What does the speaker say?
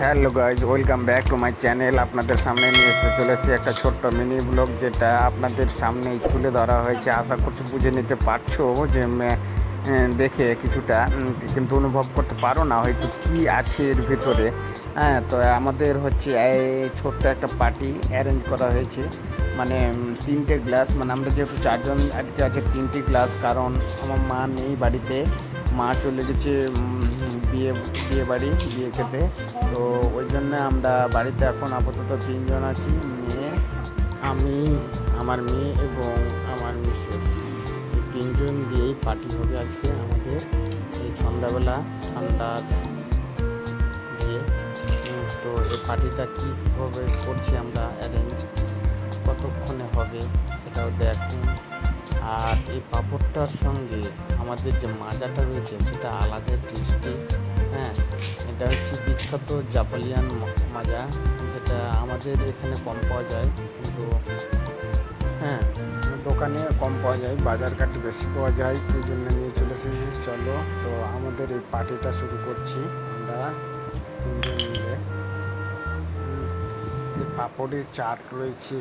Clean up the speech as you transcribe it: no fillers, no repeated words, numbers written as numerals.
Hello guys, welcome back to my channel. আপনাদের সামনে নিয়ে এসে চলেছি একটা ছোট্ট মিনি ব্লগ, যেটা আপনাদের সামনেই তুলে ধরা হয়েছে। আশা করছি বুঝে নিতে পারছো যে দেখে কিছুটা, কিন্তু অনুভব করতে পারো না হয়তো কি আছে এর ভিতরে। হ্যাঁ, তো আমাদের হচ্ছে এই ছোট্ট একটা পার্টি অ্যারেঞ্জ করা হয়েছে। মানে তিনটে গ্লাস, মানে আমরা যেহেতু চারজন আজকে আছে, তিনটে গ্লাস, কারণ আমার মা নেই বাড়িতে। মা চলে গেছে বিয়ে বিয়ে বাড়ি, বিয়ে খেতে। তো ওই জন্য আমরা বাড়িতে এখন আপাতত তিনজন আছি, মেয়ে, আমি, আমার মেয়ে এবং আমার মিসেস। এই তিনজন দিয়েই পার্টি হবে আজকে আমাদের এই সন্ধ্যাবেলা ঠান্ডার দিয়ে। তো এই পার্টিটা কীভাবে করছি আমরা অ্যারেঞ্জ, কতক্ষণে হবে সেটাও দেখুন। আর এই পাঁপড়টার সঙ্গে আমাদের যে মাজাটা রয়েছে সেটা আলাদা টেস্টি। হ্যাঁ, এটা হচ্ছে বিখ্যাত জাপালিয়ান মাজা, যেটা আমাদের এখানে কম পাওয়া যায়, কিন্তু হ্যাঁ দোকানে কম পাওয়া যায়, বাজার ঘাটে বেশি পাওয়া যায়। ওই জন্য নিয়ে চলে এসেছি। চলো, তো আমাদের এই পার্টিটা শুরু করছি আমরা তিনজন মিলে। পাঁপড়ের চাট রয়েছে।